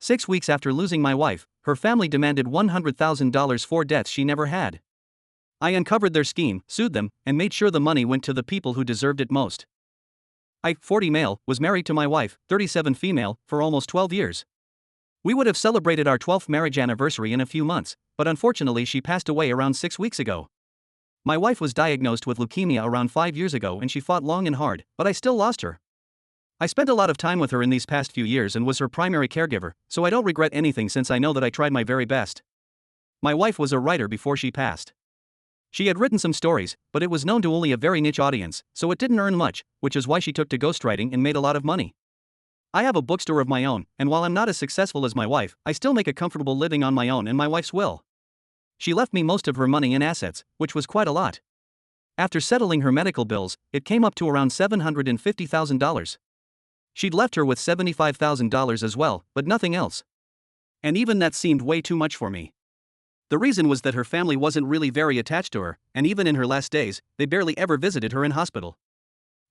6 weeks after losing my wife, her family demanded $100,000 for debts she never had. I uncovered their scheme, sued them, and made sure the money went to the people who deserved it most. I, 40 male, was married to my wife, 37 female, for almost 12 years. We would have celebrated our 12th marriage anniversary in a few months, but unfortunately she passed away around 6 weeks ago. My wife was diagnosed with leukemia around 5 years ago and she fought long and hard, but I still lost her. I spent a lot of time with her in these past few years and was her primary caregiver, so I don't regret anything since I know that I tried my very best. My wife was a writer before she passed. She had written some stories, but it was known to only a very niche audience, so it didn't earn much, which is why she took to ghostwriting and made a lot of money. I have a bookstore of my own, and while I'm not as successful as my wife, I still make a comfortable living on my own and my wife's will. She left me most of her money and assets, which was quite a lot. After settling her medical bills, it came up to around $750,000. She'd left her with $75,000 as well, but nothing else. And even that seemed way too much for me. The reason was that her family wasn't really very attached to her, and even in her last days, they barely ever visited her in hospital.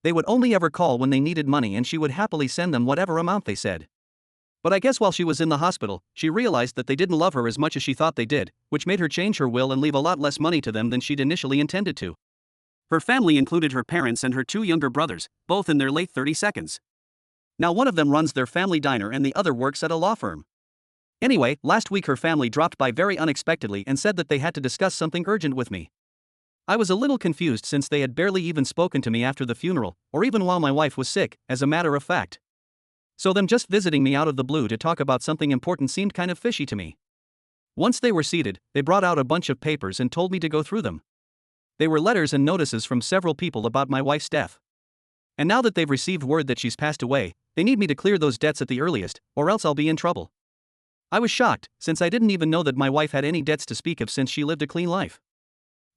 They would only ever call when they needed money and she would happily send them whatever amount they said. But I guess while she was in the hospital, she realized that they didn't love her as much as she thought they did, which made her change her will and leave a lot less money to them than she'd initially intended to. Her family included her parents and her 2 younger brothers, both in their late 30s. Now one of them runs their family diner and the other works at a law firm. Anyway, last week her family dropped by very unexpectedly and said that they had to discuss something urgent with me. I was a little confused since they had barely even spoken to me after the funeral, or even while my wife was sick, as a matter of fact. So them just visiting me out of the blue to talk about something important seemed kind of fishy to me. Once they were seated, they brought out a bunch of papers and told me to go through them. They were letters and notices from several people about my wife's death. And now that they've received word that she's passed away, they need me to clear those debts at the earliest, or else I'll be in trouble. I was shocked, since I didn't even know that my wife had any debts to speak of since she lived a clean life.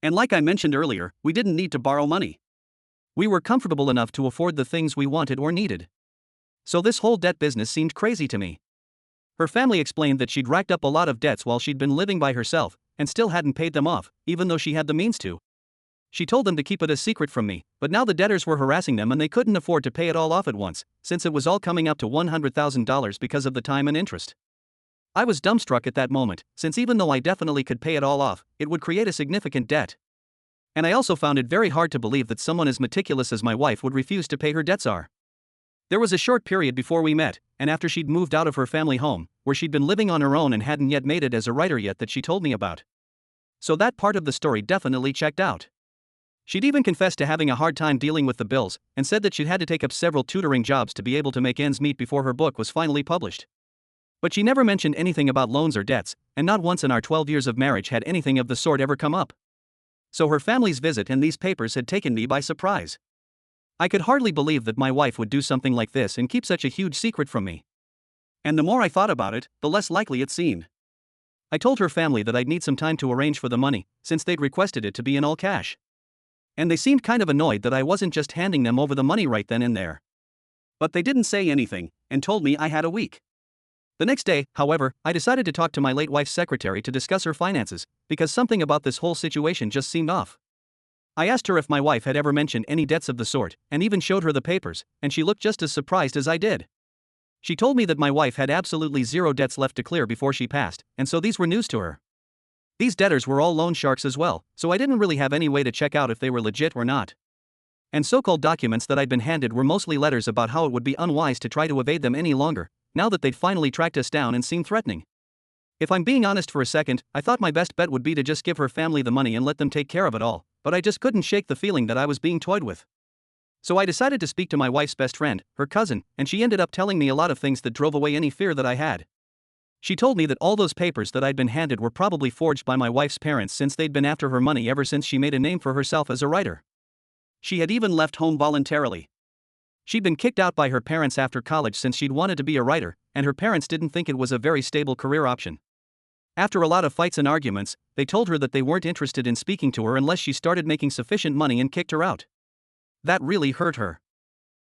And like I mentioned earlier, we didn't need to borrow money. We were comfortable enough to afford the things we wanted or needed. So this whole debt business seemed crazy to me. Her family explained that she'd racked up a lot of debts while she'd been living by herself, and still hadn't paid them off, even though she had the means to. She told them to keep it a secret from me, but now the debtors were harassing them and they couldn't afford to pay it all off at once, since it was all coming up to $100,000 because of the time and interest. I was dumbstruck at that moment, since even though I definitely could pay it all off, it would create a significant debt. And I also found it very hard to believe that someone as meticulous as my wife would refuse to pay her debts. There was a short period before we met, and after she'd moved out of her family home, where she'd been living on her own and hadn't yet made it as a writer yet, that she told me about. So that part of the story definitely checked out. She'd even confessed to having a hard time dealing with the bills, and said that she'd had to take up several tutoring jobs to be able to make ends meet before her book was finally published. But she never mentioned anything about loans or debts, and not once in our 12 years of marriage had anything of the sort ever come up. So her family's visit and these papers had taken me by surprise. I could hardly believe that my wife would do something like this and keep such a huge secret from me. And the more I thought about it, the less likely it seemed. I told her family that I'd need some time to arrange for the money, since they'd requested it to be in all cash. And they seemed kind of annoyed that I wasn't just handing them over the money right then and there. But they didn't say anything, and told me I had a week. The next day, however, I decided to talk to my late wife's secretary to discuss her finances, because something about this whole situation just seemed off. I asked her if my wife had ever mentioned any debts of the sort, and even showed her the papers, and she looked just as surprised as I did. She told me that my wife had absolutely zero debts left to clear before she passed, and so these were news to her. These debtors were all loan sharks as well, so I didn't really have any way to check out if they were legit or not. And so-called documents that I'd been handed were mostly letters about how it would be unwise to try to evade them any longer, now that they'd finally tracked us down and seemed threatening. If I'm being honest for a second, I thought my best bet would be to just give her family the money and let them take care of it all, but I just couldn't shake the feeling that I was being toyed with. So I decided to speak to my wife's best friend, her cousin, and she ended up telling me a lot of things that drove away any fear that I had. She told me that all those papers that I'd been handed were probably forged by my wife's parents, since they'd been after her money ever since she made a name for herself as a writer. She had even left home voluntarily. She'd been kicked out by her parents after college since she'd wanted to be a writer, and her parents didn't think it was a very stable career option. After a lot of fights and arguments, they told her that they weren't interested in speaking to her unless she started making sufficient money and kicked her out. That really hurt her.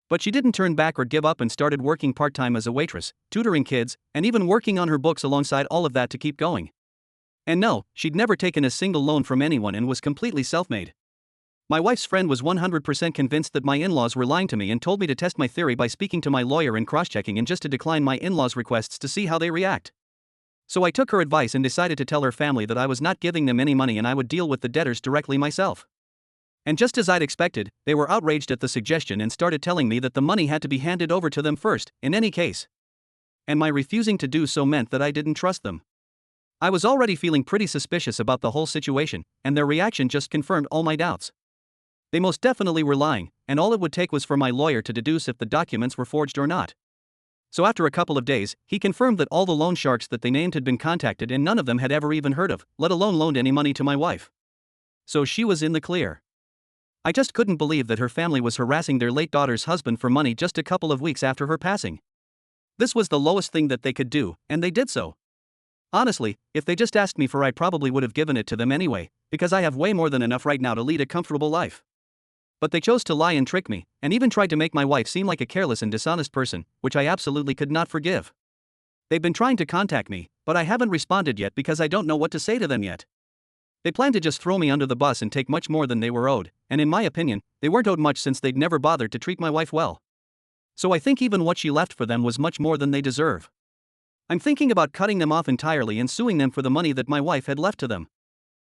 But she didn't turn back or give up and started working part-time as a waitress, tutoring kids, and even working on her books alongside all of that to keep going. And no, she'd never taken a single loan from anyone and was completely self-made. My wife's friend was 100% convinced that my in-laws were lying to me and told me to test my theory by speaking to my lawyer and cross-checking and just to decline my in-laws' requests to see how they react. So I took her advice and decided to tell her family that I was not giving them any money and I would deal with the debtors directly myself. And just as I'd expected, they were outraged at the suggestion and started telling me that the money had to be handed over to them first, in any case. And my refusing to do so meant that I didn't trust them. I was already feeling pretty suspicious about the whole situation, and their reaction just confirmed all my doubts. They most definitely were lying, and all it would take was for my lawyer to deduce if the documents were forged or not. So after a couple of days, he confirmed that all the loan sharks that they named had been contacted and none of them had ever even heard of, let alone loaned any money to my wife. So she was in the clear. I just couldn't believe that her family was harassing their late daughter's husband for money just a couple of weeks after her passing. This was the lowest thing that they could do, and they did so. Honestly, if they just asked me for I probably would have given it to them anyway, because I have way more than enough right now to lead a comfortable life. But they chose to lie and trick me, and even tried to make my wife seem like a careless and dishonest person, which I absolutely could not forgive. They've been trying to contact me, but I haven't responded yet because I don't know what to say to them yet. They plan to just throw me under the bus and take much more than they were owed, and in my opinion, they weren't owed much since they'd never bothered to treat my wife well. So I think even what she left for them was much more than they deserve. I'm thinking about cutting them off entirely and suing them for the money that my wife had left to them.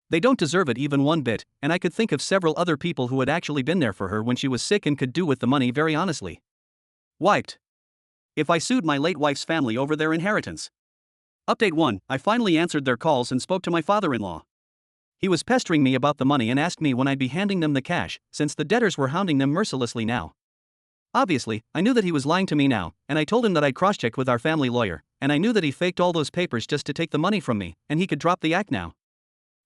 They don't deserve it even one bit, and I could think of several other people who had actually been there for her when she was sick and could do with the money very honestly. Wiped. If I sued my late wife's family over their inheritance. Update 1. I finally answered their calls and spoke to my father-in-law. He was pestering me about the money and asked me when I'd be handing them the cash, since the debtors were hounding them mercilessly now. Obviously, I knew that he was lying to me now, and I told him that I'd cross-checked with our family lawyer, and I knew that he faked all those papers just to take the money from me, and he could drop the act now.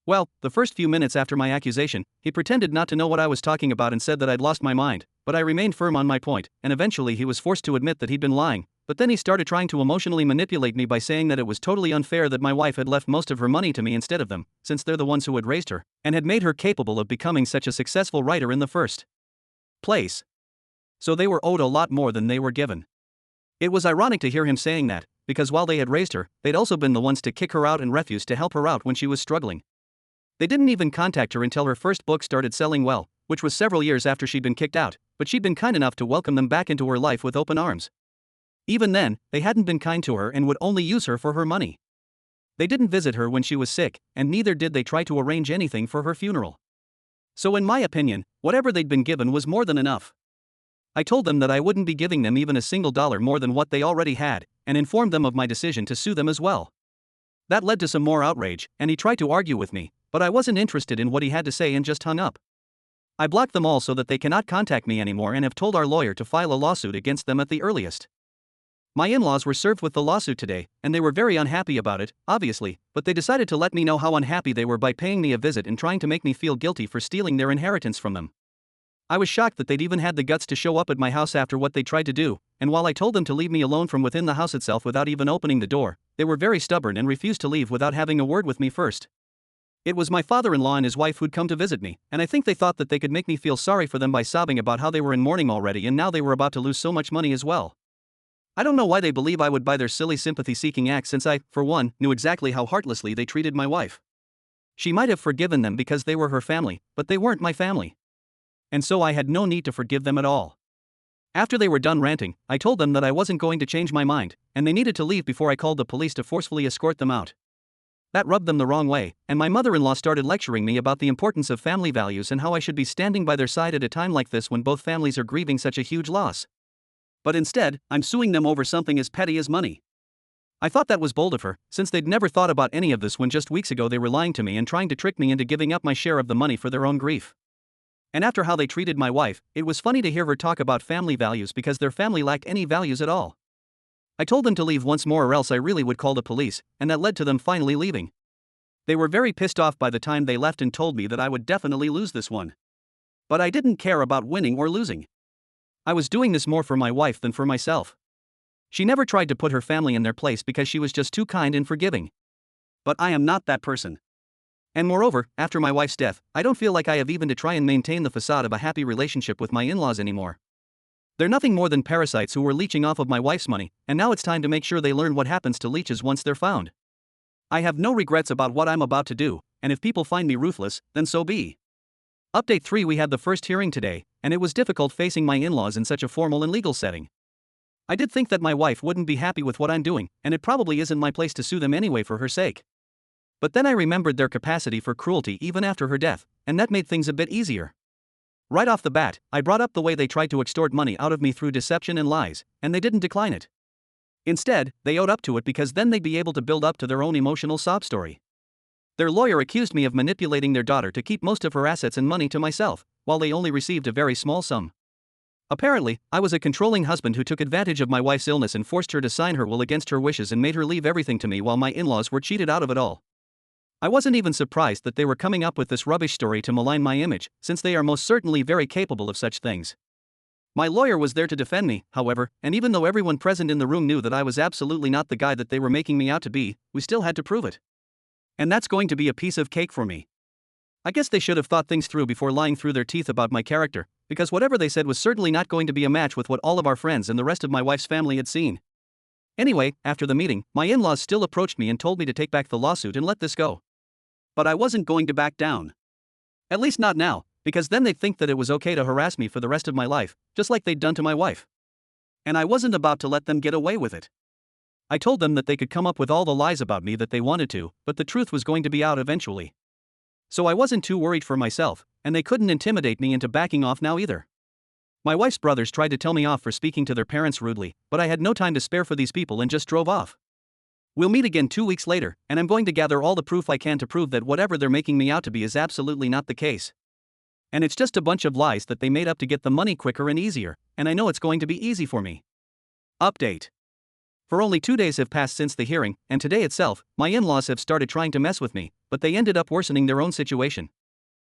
Well, the first few minutes after my accusation, he pretended not to know what I was talking about and said that I'd lost my mind, but I remained firm on my point, and eventually he was forced to admit that he'd been lying, but then he started trying to emotionally manipulate me by saying that it was totally unfair that my wife had left most of her money to me instead of them, since they're the ones who had raised her, and had made her capable of becoming such a successful writer in the first place. So they were owed a lot more than they were given. It was ironic to hear him saying that, because while they had raised her, they'd also been the ones to kick her out and refuse to help her out when she was struggling. They didn't even contact her until her first book started selling well, which was several years after she'd been kicked out, but she'd been kind enough to welcome them back into her life with open arms. Even then, they hadn't been kind to her and would only use her for her money. They didn't visit her when she was sick, and neither did they try to arrange anything for her funeral. So in my opinion, whatever they'd been given was more than enough. I told them that I wouldn't be giving them even a single dollar more than what they already had, and informed them of my decision to sue them as well. That led to some more outrage, and he tried to argue with me, but I wasn't interested in what he had to say and just hung up. I blocked them all so that they cannot contact me anymore and have told our lawyer to file a lawsuit against them at the earliest. My in-laws were served with the lawsuit today, and they were very unhappy about it, obviously, but they decided to let me know how unhappy they were by paying me a visit and trying to make me feel guilty for stealing their inheritance from them. I was shocked that they'd even had the guts to show up at my house after what they tried to do, and while I told them to leave me alone from within the house itself without even opening the door, they were very stubborn and refused to leave without having a word with me first. It was my father-in-law and his wife who'd come to visit me, and I think they thought that they could make me feel sorry for them by sobbing about how they were in mourning already and now they were about to lose so much money as well. I don't know why they believe I would buy their silly sympathy-seeking act since I, for one, knew exactly how heartlessly they treated my wife. She might have forgiven them because they were her family, but they weren't my family. And so I had no need to forgive them at all. After they were done ranting, I told them that I wasn't going to change my mind, and they needed to leave before I called the police to forcefully escort them out. That rubbed them the wrong way, and my mother-in-law started lecturing me about the importance of family values and how I should be standing by their side at a time like this when both families are grieving such a huge loss. But instead, I'm suing them over something as petty as money. I thought that was bold of her, since they'd never thought about any of this when just weeks ago they were lying to me and trying to trick me into giving up my share of the money for their own grief. And after how they treated my wife, it was funny to hear her talk about family values because their family lacked any values at all. I told them to leave once more or else I really would call the police, and that led to them finally leaving. They were very pissed off by the time they left and told me that I would definitely lose this one. But I didn't care about winning or losing. I was doing this more for my wife than for myself. She never tried to put her family in their place because she was just too kind and forgiving. But I am not that person. And moreover, after my wife's death, I don't feel like I have even to try and maintain the facade of a happy relationship with my in-laws anymore. They're nothing more than parasites who were leeching off of my wife's money, and now it's time to make sure they learn what happens to leeches once they're found. I have no regrets about what I'm about to do, and if people find me ruthless, then so be. Update 3. We had the first hearing today, and it was difficult facing my in-laws in such a formal and legal setting. I did think that my wife wouldn't be happy with what I'm doing, and it probably isn't my place to sue them anyway for her sake. But then I remembered their capacity for cruelty even after her death, and that made things a bit easier. Right off the bat, I brought up the way they tried to extort money out of me through deception and lies, and they didn't decline it. Instead, they owed up to it because then they'd be able to build up to their own emotional sob story. Their lawyer accused me of manipulating their daughter to keep most of her assets and money to myself, while they only received a very small sum. Apparently, I was a controlling husband who took advantage of my wife's illness and forced her to sign her will against her wishes and made her leave everything to me while my in-laws were cheated out of it all. I wasn't even surprised that they were coming up with this rubbish story to malign my image, since they are most certainly very capable of such things. My lawyer was there to defend me, however, and even though everyone present in the room knew that I was absolutely not the guy that they were making me out to be, we still had to prove it. And that's going to be a piece of cake for me. I guess they should have thought things through before lying through their teeth about my character, because whatever they said was certainly not going to be a match with what all of our friends and the rest of my wife's family had seen. Anyway, after the meeting, my in-laws still approached me and told me to take back the lawsuit and let this go. But I wasn't going to back down. At least not now, because then they'd think that it was okay to harass me for the rest of my life, just like they'd done to my wife. And I wasn't about to let them get away with it. I told them that they could come up with all the lies about me that they wanted to, but the truth was going to be out eventually. So I wasn't too worried for myself, and they couldn't intimidate me into backing off now either. My wife's brothers tried to tell me off for speaking to their parents rudely, but I had no time to spare for these people and just drove off. We'll meet again 2 weeks later, and I'm going to gather all the proof I can to prove that whatever they're making me out to be is absolutely not the case. And it's just a bunch of lies that they made up to get the money quicker and easier, and I know it's going to be easy for me. Update. For only 2 days have passed since the hearing, and today itself, my in-laws have started trying to mess with me, but they ended up worsening their own situation.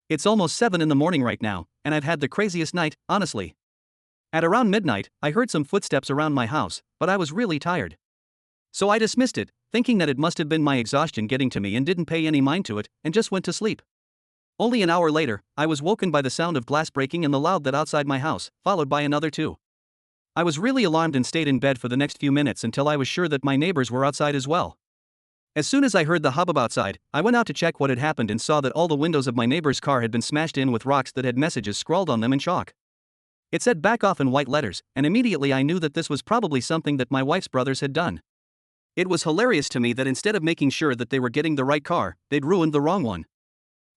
It's almost 7 in the morning right now, and I've had the craziest night, honestly. At around midnight, I heard some footsteps around my house, but I was really tired. So I dismissed it, thinking that it must have been my exhaustion getting to me and didn't pay any mind to it, and just went to sleep. Only an hour later, I was woken by the sound of glass breaking and the loud that outside my house, followed by another 2. I was really alarmed and stayed in bed for the next few minutes until I was sure that my neighbors were outside as well. As soon as I heard the hubbub outside, I went out to check what had happened and saw that all the windows of my neighbor's car had been smashed in with rocks that had messages scrawled on them in chalk. It said "back off" in white letters, and immediately I knew that this was probably something that my wife's brothers had done. It was hilarious to me that instead of making sure that they were getting the right car, they'd ruined the wrong one.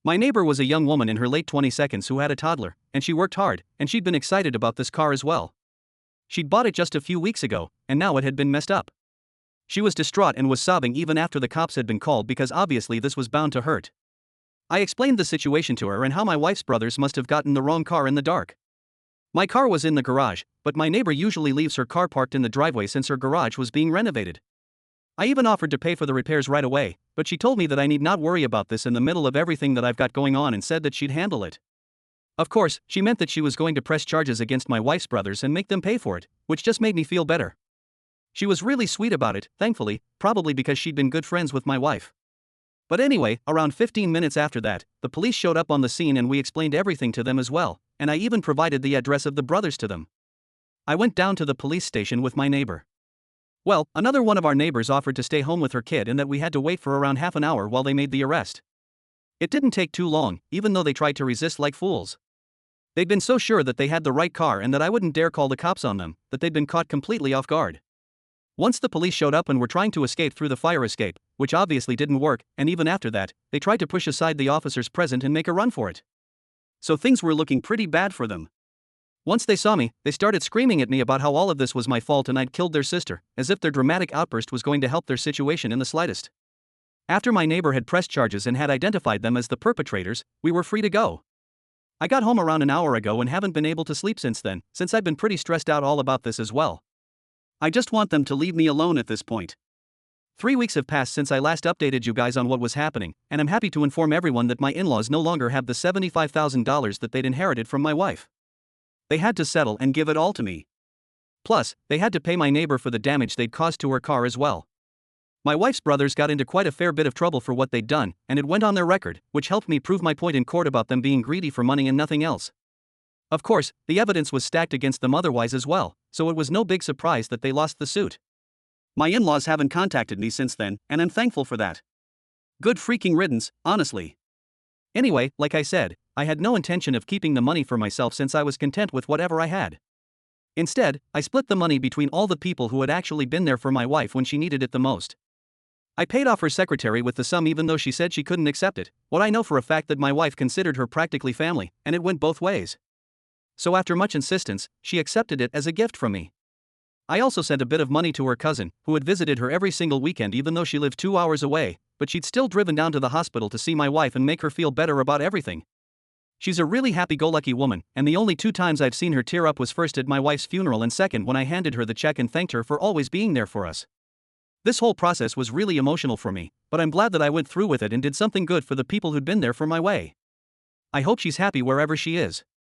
My neighbor was a young woman in her late 20s who had a toddler, and she worked hard, and she'd been excited about this car as well. She'd bought it just a few weeks ago, and now it had been messed up. She was distraught and was sobbing even after the cops had been called because obviously this was bound to hurt. I explained the situation to her and how my wife's brothers must have gotten the wrong car in the dark. My car was in the garage, but my neighbor usually leaves her car parked in the driveway since her garage was being renovated. I even offered to pay for the repairs right away, but she told me that I need not worry about this in the middle of everything that I've got going on and said that she'd handle it. Of course, she meant that she was going to press charges against my wife's brothers and make them pay for it, which just made me feel better. She was really sweet about it, thankfully, probably because she'd been good friends with my wife. But anyway, around 15 minutes after that, the police showed up on the scene and we explained everything to them as well, and I even provided the address of the brothers to them. I went down to the police station with my neighbor. Well, another one of our neighbors offered to stay home with her kid and that we had to wait for around half an hour while they made the arrest. It didn't take too long, even though they tried to resist like fools. They'd been so sure that they had the right car and that I wouldn't dare call the cops on them, that they'd been caught completely off guard. Once the police showed up and were trying to escape through the fire escape, which obviously didn't work, and even after that, they tried to push aside the officers present and make a run for it. So things were looking pretty bad for them. Once they saw me, they started screaming at me about how all of this was my fault and I'd killed their sister, as if their dramatic outburst was going to help their situation in the slightest. After my neighbor had pressed charges and had identified them as the perpetrators, we were free to go. I got home around an hour ago and haven't been able to sleep since then, since I've been pretty stressed out all about this as well. I just want them to leave me alone at this point. 3 weeks have passed since I last updated you guys on what was happening, and I'm happy to inform everyone that my in-laws no longer have the $75,000 that they'd inherited from my wife. They had to settle and give it all to me. Plus, they had to pay my neighbor for the damage they'd caused to her car as well. My wife's brothers got into quite a fair bit of trouble for what they'd done, and it went on their record, which helped me prove my point in court about them being greedy for money and nothing else. Of course, the evidence was stacked against them otherwise as well, so it was no big surprise that they lost the suit. My in-laws haven't contacted me since then, and I'm thankful for that. Good freaking riddance, honestly. Anyway, like I said, I had no intention of keeping the money for myself since I was content with whatever I had. Instead, I split the money between all the people who had actually been there for my wife when she needed it the most. I paid off her secretary with the sum even though she said she couldn't accept it, but I know for a fact that my wife considered her practically family, and it went both ways. So after much insistence, she accepted it as a gift from me. I also sent a bit of money to her cousin, who had visited her every single weekend even though she lived 2 hours away, but she'd still driven down to the hospital to see my wife and make her feel better about everything. She's a really happy-go-lucky woman, and the only 2 times I've seen her tear up was first at my wife's funeral and second when I handed her the check and thanked her for always being there for us. This whole process was really emotional for me, but I'm glad that I went through with it and did something good for the people who'd been there for my way. I hope she's happy wherever she is.